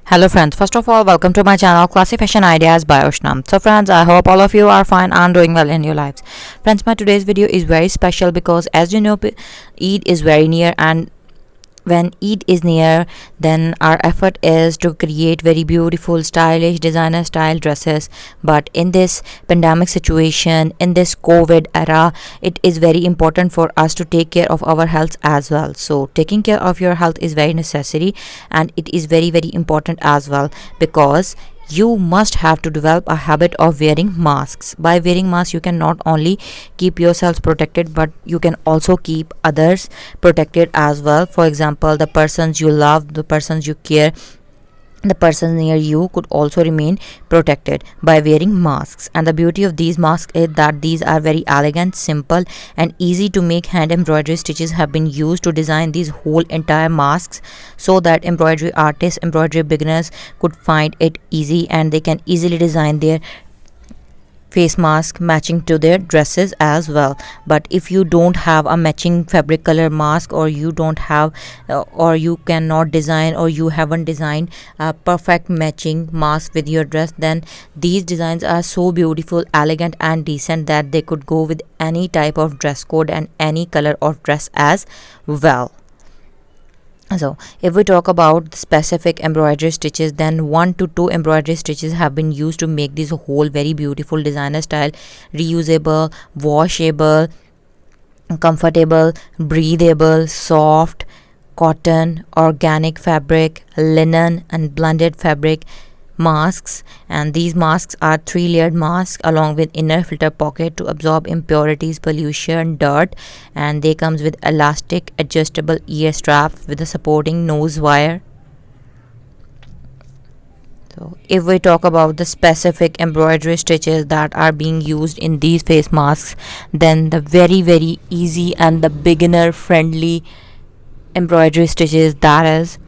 Hello friends, first of all welcome to my channel Classy Fashion Ideas by Ushnam. So friends, I hope all of you are fine and doing well in your lives. Friends, my today's video is very special because as you know Eid is very near, and when Eid is near, then our effort is to create very beautiful, stylish, designer style dresses. But in this pandemic situation, in this COVID era, it is very important for us to take care of our health as well. So taking care of your health is very necessary, and it is very important as well, because you must have to develop a habit of wearing masks. By wearing masks, you can not only keep yourselves protected, but you can also keep others protected as well. For example, the persons you love, the persons you care, the persons near you could also remain protected by wearing masks. And the beauty of these masks is that these are very elegant, simple and easy to make. Hand embroidery stitches have been used to design these whole entire masks, so that embroidery artists, embroidery beginners could find it easy, and they can easily design their face mask matching to their dresses as well. But if you don't have a matching fabric color mask, or you don't have or you cannot design, or you haven't designed a perfect matching mask with your dress, then these designs are so beautiful, elegant and decent that they could go with any type of dress code and any color of dress as well. So if we talk about specific embroidery stitches, then 1 to 2 embroidery stitches have been used to make this whole very beautiful designer style, reusable, washable, comfortable, breathable, soft cotton, organic fabric, linen and blended fabric masks. And these masks are 3-layered masks along with inner filter pocket to absorb impurities, pollution, dirt, and they comes with elastic adjustable ear straps with a supporting nose wire. So if we talk about the specific embroidery stitches that are being used in these face masks, then the very easy and the beginner friendly embroidery stitches, that is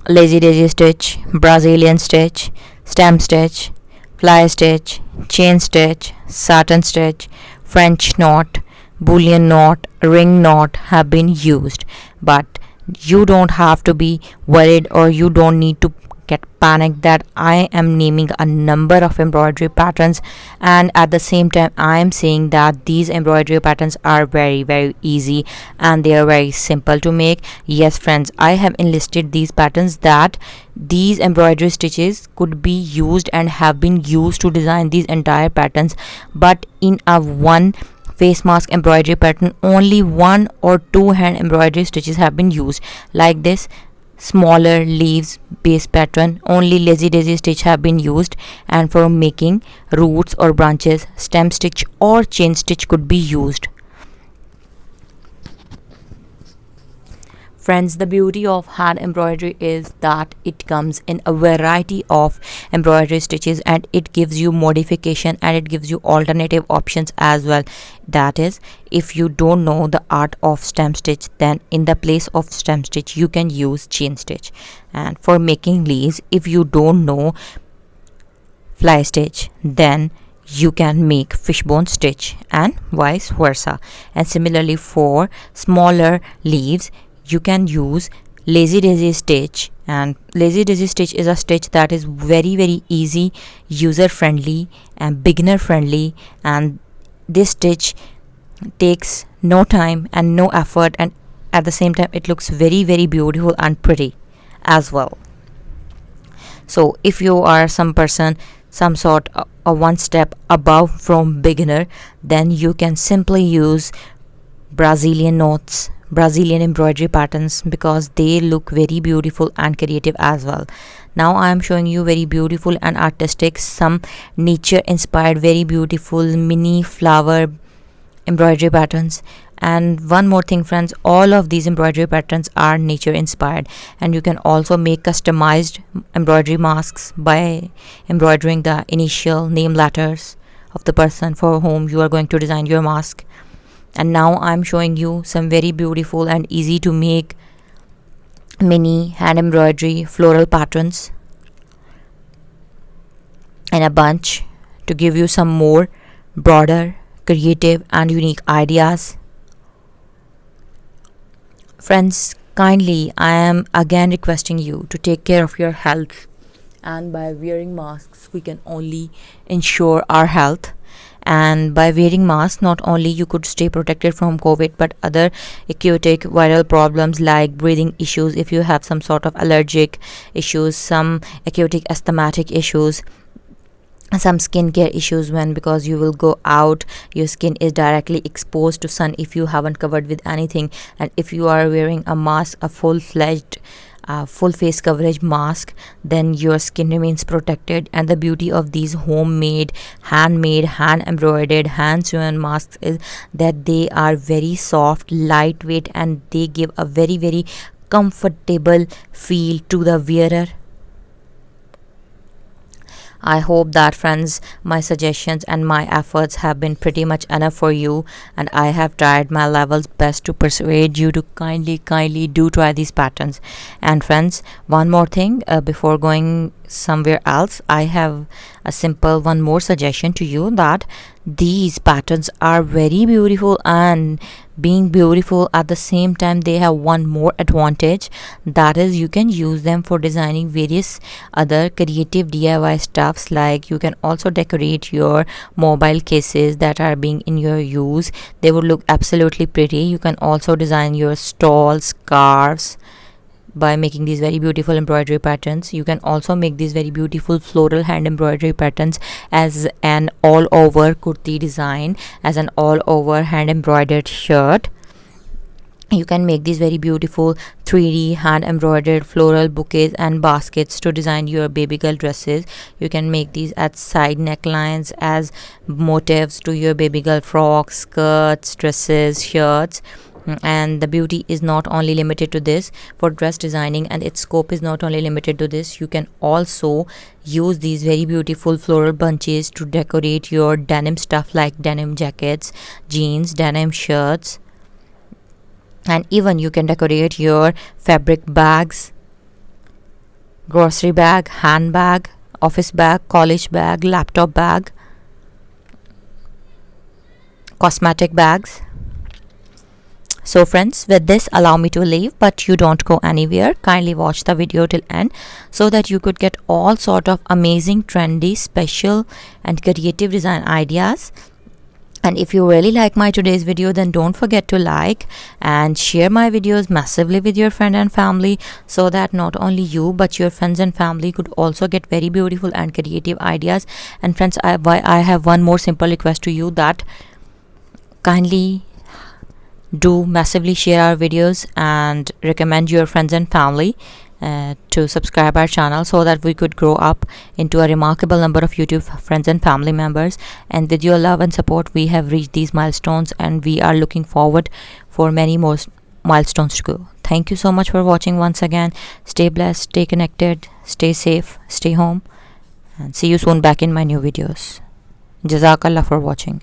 lazy daisy stitch, Brazilian stitch, stem stitch, fly stitch, chain stitch, satin stitch, French knot, bullion knot, ring knot have been used. But you don't have to be worried, or you don't need to get panicked that I am naming a number of embroidery patterns, and at the same time I am saying that these embroidery patterns are very easy and they are very simple to make. Yes friends, I have enlisted these patterns that these embroidery stitches could be used and have been used to design these entire patterns. But in a one face mask embroidery pattern, only 1 or 2 hand embroidery stitches have been used. Like this smaller leaves base pattern, only lazy daisy stitch have been used, and for making roots or branches, stem stitch or chain stitch could be used. Friends, the beauty of hand embroidery is that it comes in a variety of embroidery stitches, and it gives you modification and it gives you alternative options as well. That is, if you don't know the art of stem stitch, then in the place of stem stitch you can use chain stitch. And for making leaves, if you don't know fly stitch, then you can make fishbone stitch, and vice versa. And similarly, for smaller leaves, you can use lazy daisy stitch. And lazy daisy stitch is a stitch that is very easy, user friendly and beginner friendly, and this stitch takes no time and no effort, and at the same time it looks very beautiful and pretty as well. So if you are some person, some sort of a one step above from beginner, then you can simply use Brazilian knots, Brazilian embroidery patterns, because they look very beautiful and creative as well. Now I am showing you very beautiful and artistic, some nature inspired, very beautiful mini flower embroidery patterns. And one more thing friends, all of these embroidery patterns are nature inspired, and you can also make customized embroidery masks by embroidering the initial name letters of the person for whom you are going to design your mask. And now I'm showing you some very beautiful and easy to make mini hand embroidery floral patterns in a bunch to give you some more broader, creative and unique ideas. Friends, kindly I am again requesting you to take care of your health and by wearing masks we can only ensure our health. And by wearing masks, not only you could stay protected from COVID, but other aquatic viral problems like breathing issues, if you have some sort of allergic issues, some aquatic asthmatic issues, some skincare issues, when because you will go out, your skin is directly exposed to sun if you haven't covered with anything. And if you are wearing a mask, a full-fledged full face coverage mask, then your skin remains protected. And the beauty of these homemade, handmade, hand embroidered, hand sewn masks is that they are very soft, lightweight, and they give a very comfortable feel to the wearer. I hope that, friends, my suggestions and my efforts have been pretty much enough for you, and I have tried my levels best to persuade you to kindly do try these patterns. And friends, one more thing, before going somewhere else, I have a simple one more suggestion to you, that these patterns are very beautiful, and being beautiful at the same time, they have one more advantage, that is you can use them for designing various other creative DIY stuffs. Like you can also decorate your mobile cases that are being in your use, they would look absolutely pretty. You can also design your stalls, scarves by making these very beautiful embroidery patterns. You can also make these very beautiful floral hand embroidery patterns as an all over kurti design, as an all over hand embroidered shirt. You can make these very beautiful 3D hand embroidered floral bouquets and baskets to design your baby girl dresses. You can make these as side necklines, as motifs to your baby girl frocks, skirts, dresses, shirts. And the beauty is not only limited to this for dress designing, and its scope is not only limited to this. You can also use these very beautiful floral bunches to decorate your denim stuff, like denim jackets, jeans, denim shirts. And even you can decorate your fabric bags, grocery bag, handbag, office bag, college bag, laptop bag, cosmetic bags. So friends, with this, allow me to leave, but you don't go anywhere. Kindly watch the video till end so that you could get all sort of amazing, trendy, special and creative design ideas. And if you really like my today's video, then don't forget to like and share my videos massively with your friend and family, so that not only you but your friends and family could also get very beautiful and creative ideas. And friends, I have one more simple request to you, that kindly do massively share our videos and recommend your friends and family to subscribe our channel, so that we could grow up into a remarkable number of YouTube friends and family members. And with your love and support, we have reached these milestones, and we are looking forward for many more milestones to go. Thank you so much for watching once again. Stay blessed, stay connected, stay safe, stay home, and see you soon back in my new videos. Jazakallah for watching.